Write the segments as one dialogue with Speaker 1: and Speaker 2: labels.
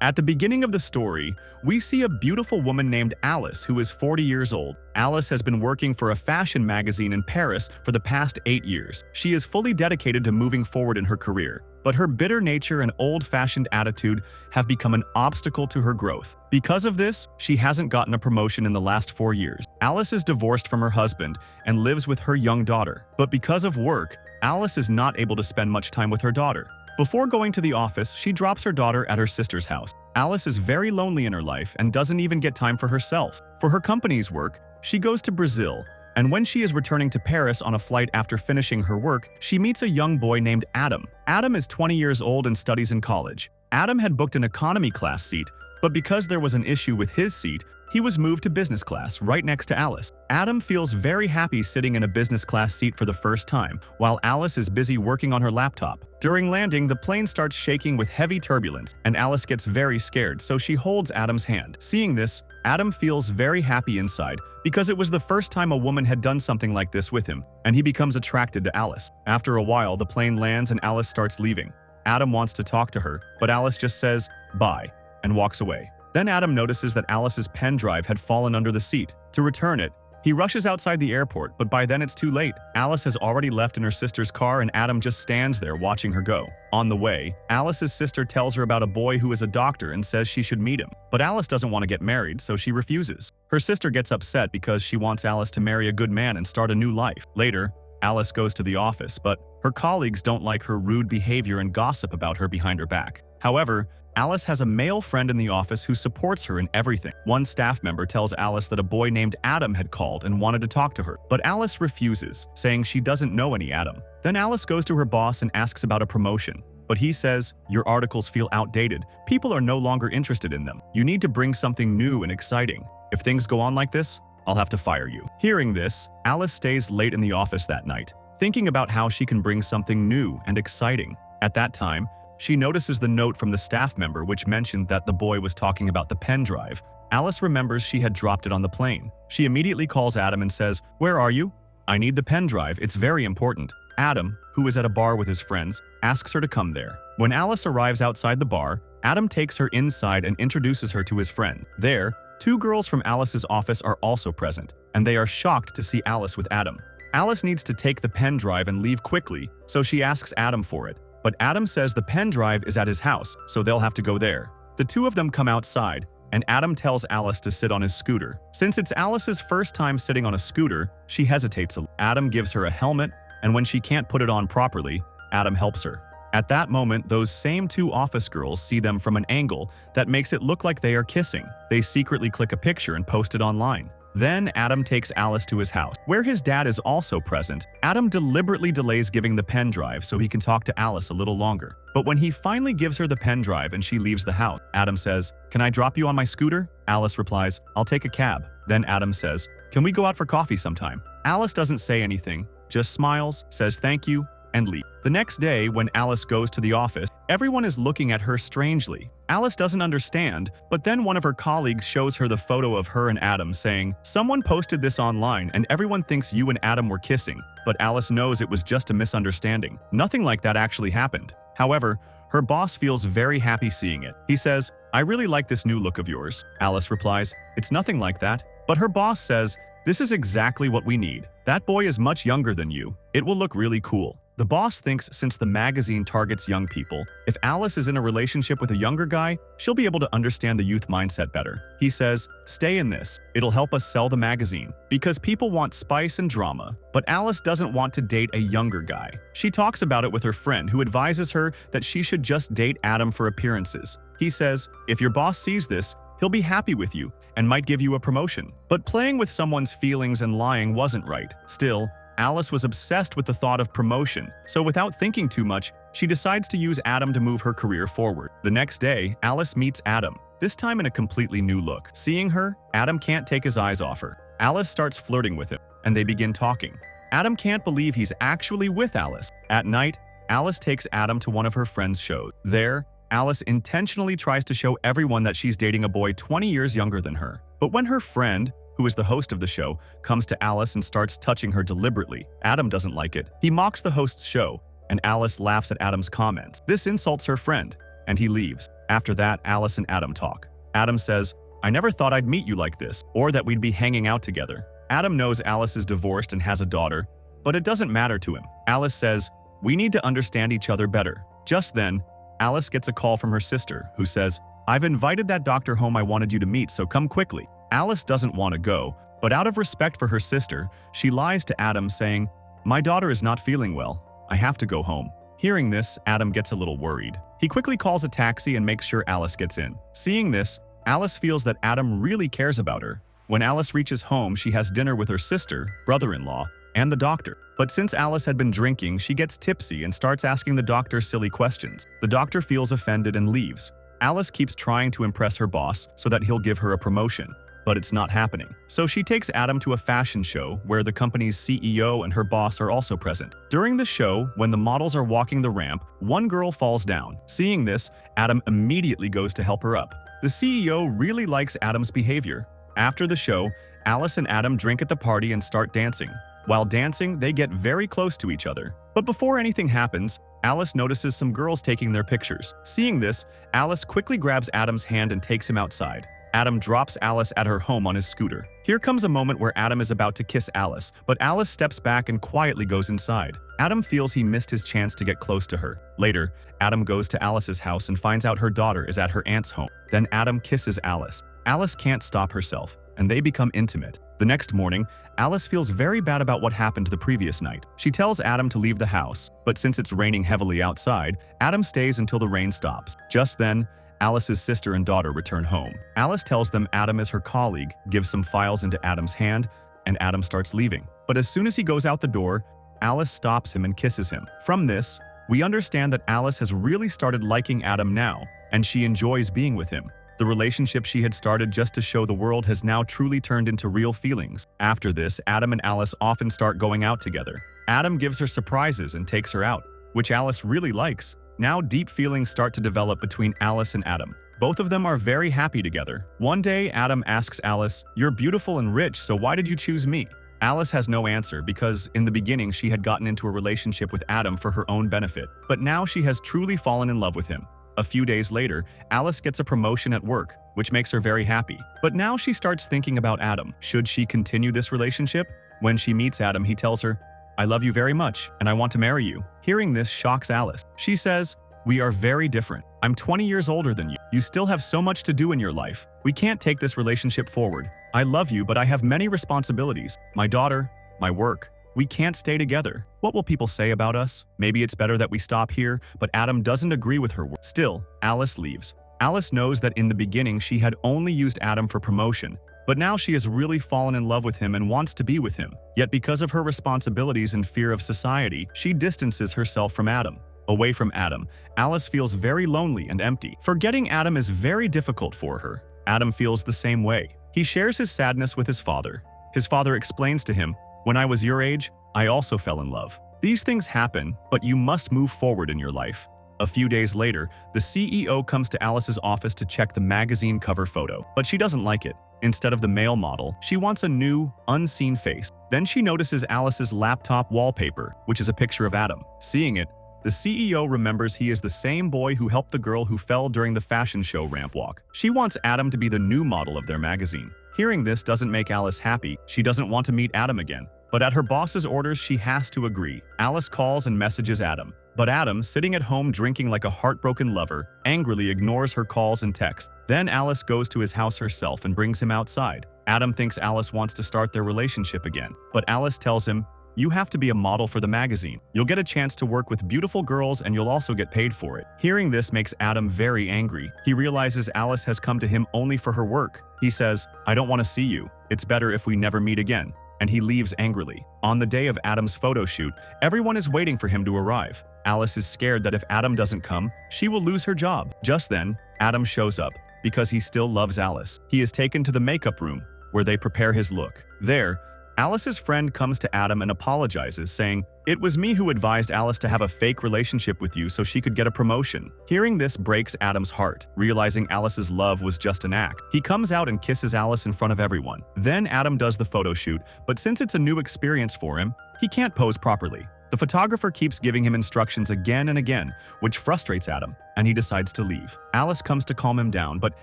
Speaker 1: At the beginning of the story, we see a beautiful woman named Alice who is 40 years old. Alice has been working for a fashion magazine in Paris for the past 8 years. She is fully dedicated to moving forward in her career, but her bitter nature and old-fashioned attitude have become an obstacle to her growth. Because of this, she hasn't gotten a promotion in the last 4 years. Alice is divorced from her husband and lives with her young daughter. But because of work, Alice is not able to spend much time with her daughter. Before going to the office, she drops her daughter at her sister's house. Alice is very lonely in her life and doesn't even get time for herself. For her company's work, she goes to Brazil, and when she is returning to Paris on a flight after finishing her work, she meets a young boy named Adam. Adam is 20 years old and studies in college. Adam had booked an economy class seat, but because there was an issue with his seat, he was moved to business class right next to Alice. Adam feels very happy sitting in a business class seat for the first time, while Alice is busy working on her laptop. During landing, the plane starts shaking with heavy turbulence, and Alice gets very scared, so she holds Adam's hand. Seeing this, Adam feels very happy inside because it was the first time a woman had done something like this with him, and he becomes attracted to Alice. After a while, the plane lands and Alice starts leaving. Adam wants to talk to her, but Alice just says, "Bye," and walks away. Then Adam notices that Alice's pen drive had fallen under the seat. To return it, he rushes outside the airport, but by then it's too late. Alice has already left in her sister's car and Adam just stands there watching her go. On the way, Alice's sister tells her about a boy who is a doctor and says she should meet him. But Alice doesn't want to get married, so she refuses. Her sister gets upset because she wants Alice to marry a good man and start a new life. Later, Alice goes to the office, but her colleagues don't like her rude behavior and gossip about her behind her back. However, Alice has a male friend in the office who supports her in everything. One staff member tells Alice that a boy named Adam had called and wanted to talk to her, but Alice refuses, saying she doesn't know any Adam. Then Alice goes to her boss and asks about a promotion, but he says, "Your articles feel outdated. People are no longer interested in them. You need to bring something new and exciting. If things go on like this, I'll have to fire you." Hearing this, Alice stays late in the office that night, thinking about how she can bring something new and exciting. At that time, she notices the note from the staff member which mentioned that the boy was talking about the pen drive. Alice remembers she had dropped it on the plane. She immediately calls Adam and says, "Where are you? I need the pen drive, it's very important." Adam, who is at a bar with his friends, asks her to come there. When Alice arrives outside the bar, Adam takes her inside and introduces her to his friend. There, 2 girls from Alice's office are also present, and they are shocked to see Alice with Adam. Alice needs to take the pen drive and leave quickly, so she asks Adam for it. But Adam says the pen drive is at his house, so they'll have to go there. The 2 of them come outside, and Adam tells Alice to sit on his scooter. Since it's Alice's first time sitting on a scooter, she hesitates a little. Adam gives her a helmet, and when she can't put it on properly, Adam helps her. At that moment, those same 2 office girls see them from an angle that makes it look like they are kissing. They secretly click a picture and post it online. Then Adam takes Alice to his house, where his dad is also present. Adam deliberately delays giving the pen drive so he can talk to Alice a little longer. But when he finally gives her the pen drive and she leaves the house, Adam says, "Can I drop you on my scooter?" Alice replies, "I'll take a cab." Then Adam says, "Can we go out for coffee sometime?" Alice doesn't say anything, just smiles, says thank you, and leaves. The next day, when Alice goes to the office, everyone is looking at her strangely. Alice doesn't understand, but then one of her colleagues shows her the photo of her and Adam, saying, "Someone posted this online and everyone thinks you and Adam were kissing," but Alice knows it was just a misunderstanding. Nothing like that actually happened. However, her boss feels very happy seeing it. He says, "I really like this new look of yours." Alice replies, "It's nothing like that." But her boss says, "This is exactly what we need. That boy is much younger than you. It will look really cool." The boss thinks since the magazine targets young people, if Alice is in a relationship with a younger guy, she'll be able to understand the youth mindset better. He says, "Stay in this. It'll help us sell the magazine." Because people want spice and drama, but Alice doesn't want to date a younger guy. She talks about it with her friend, who advises her that she should just date Adam for appearances. He says, "If your boss sees this, he'll be happy with you and might give you a promotion." But playing with someone's feelings and lying wasn't right. Still, Alice was obsessed with the thought of promotion, so without thinking too much, she decides to use Adam to move her career forward. The next day, Alice meets Adam, this time in a completely new look. Seeing her, Adam can't take his eyes off her. Alice starts flirting with him, and they begin talking. Adam can't believe he's actually with Alice. At night, Alice takes Adam to one of her friends' shows. There, Alice intentionally tries to show everyone that she's dating a boy 20 years younger than her. But when her friend, who is the host of the show, comes to Alice and starts touching her deliberately, Adam doesn't like it. He mocks the host's show, and Alice laughs at Adam's comments. This insults her friend, and he leaves. After that, Alice and Adam talk. Adam says, "I never thought I'd meet you like this, or that we'd be hanging out together." Adam knows Alice is divorced and has a daughter, but it doesn't matter to him. Alice says, "We need to understand each other better." Just then, Alice gets a call from her sister, who says, "I've invited that doctor home I wanted you to meet, so come quickly." Alice doesn't want to go, but out of respect for her sister, she lies to Adam saying, "My daughter is not feeling well. I have to go home." Hearing this, Adam gets a little worried. He quickly calls a taxi and makes sure Alice gets in. Seeing this, Alice feels that Adam really cares about her. When Alice reaches home, she has dinner with her sister, brother-in-law, and the doctor. But since Alice had been drinking, she gets tipsy and starts asking the doctor silly questions. The doctor feels offended and leaves. Alice keeps trying to impress her boss so that he'll give her a promotion, but it's not happening. So she takes Adam to a fashion show where the company's CEO and her boss are also present. During the show, when the models are walking the ramp, one girl falls down. Seeing this, Adam immediately goes to help her up. The CEO really likes Adam's behavior. After the show, Alice and Adam drink at the party and start dancing. While dancing, they get very close to each other. But before anything happens, Alice notices some girls taking their pictures. Seeing this, Alice quickly grabs Adam's hand and takes him outside. Adam drops Alice at her home on his scooter. Here comes a moment where Adam is about to kiss Alice, but Alice steps back and quietly goes inside. Adam feels he missed his chance to get close to her. Later, Adam goes to Alice's house and finds out her daughter is at her aunt's home. Then Adam kisses Alice. Alice can't stop herself, and they become intimate. The next morning, Alice feels very bad about what happened the previous night. She tells Adam to leave the house, but since it's raining heavily outside, Adam stays until the rain stops. Just then, Alice's sister and daughter return home. Alice tells them Adam is her colleague, gives some files into Adam's hand, and Adam starts leaving. But as soon as he goes out the door, Alice stops him and kisses him. From this, we understand that Alice has really started liking Adam now, and she enjoys being with him. The relationship she had started just to show the world has now truly turned into real feelings. After this, Adam and Alice often start going out together. Adam gives her surprises and takes her out, which Alice really likes. Now deep feelings start to develop between Alice and Adam. Both of them are very happy together. One day, Adam asks Alice, "You're beautiful and rich, so why did you choose me?" Alice has no answer because in the beginning she had gotten into a relationship with Adam for her own benefit, but now she has truly fallen in love with him. A few days later, Alice gets a promotion at work, which makes her very happy. But now she starts thinking about Adam. Should she continue this relationship? When she meets Adam, he tells her, "I love you very much, and I want to marry you." Hearing this shocks Alice. She says, "We are very different. I'm 20 years older than you. You still have so much to do in your life. We can't take this relationship forward. I love you, but I have many responsibilities. My daughter, my work. We can't stay together. What will people say about us? Maybe it's better that we stop here," but Adam doesn't agree with her. Still, Alice leaves. Alice knows that in the beginning she had only used Adam for promotion, but now she has really fallen in love with him and wants to be with him. Yet because of her responsibilities and fear of society, she distances herself from Adam. Away from Adam, Alice feels very lonely and empty. Forgetting Adam is very difficult for her. Adam feels the same way. He shares his sadness with his father. His father explains to him, "When I was your age, I also fell in love. These things happen, but you must move forward in your life." A few days later, the CEO comes to Alice's office to check the magazine cover photo, but she doesn't like it. Instead of the male model, she wants a new, unseen face. Then she notices Alice's laptop wallpaper, which is a picture of Adam. Seeing it, the CEO remembers he is the same boy who helped the girl who fell during the fashion show ramp walk. She wants Adam to be the new model of their magazine. Hearing this doesn't make Alice happy. She doesn't want to meet Adam again. But at her boss's orders, she has to agree. Alice calls and messages Adam. But Adam, sitting at home drinking like a heartbroken lover, angrily ignores her calls and texts. Then Alice goes to his house herself and brings him outside. Adam thinks Alice wants to start their relationship again. But Alice tells him, "You have to be a model for the magazine. You'll get a chance to work with beautiful girls and you'll also get paid for it." Hearing this makes Adam very angry. He realizes Alice has come to him only for her work. He says, "I don't want to see you. It's better if we never meet again." And he leaves angrily. On the day of Adam's photo shoot, everyone is waiting for him to arrive. Alice is scared that if Adam doesn't come, she will lose her job. Just then, Adam shows up because he still loves Alice. He is taken to the makeup room where they prepare his look. There, Alice's friend comes to Adam and apologizes, saying, "It was me who advised Alice to have a fake relationship with you so she could get a promotion." Hearing this breaks Adam's heart, realizing Alice's love was just an act. He comes out and kisses Alice in front of everyone. Then Adam does the photo shoot, but since it's a new experience for him, he can't pose properly. The photographer keeps giving him instructions again and again, which frustrates Adam, and he decides to leave. Alice comes to calm him down, but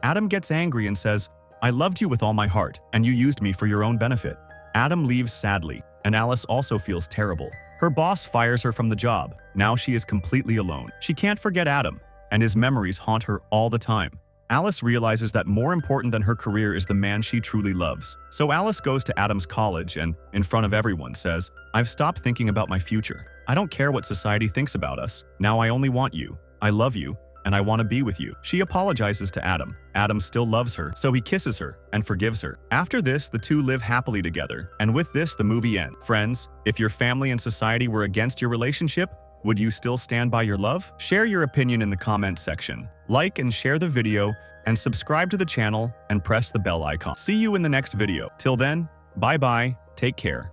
Speaker 1: Adam gets angry and says, "I loved you with all my heart, and you used me for your own benefit." Adam leaves sadly, and Alice also feels terrible. Her boss fires her from the job. Now she is completely alone. She can't forget Adam, and his memories haunt her all the time. Alice realizes that more important than her career is the man she truly loves. So Alice goes to Adam's college and, in front of everyone, says, "I've stopped thinking about my future. I don't care what society thinks about us. Now I only want you. I love you, and I want to be with you." She apologizes to Adam. Adam still loves her, so he kisses her and forgives her. After this, the two live happily together, and with this, the movie ends. Friends, if your family and society were against your relationship, would you still stand by your love? Share your opinion in the comments section. Like and share the video, and subscribe to the channel and press the bell icon. See you in the next video. Till then, bye-bye, take care.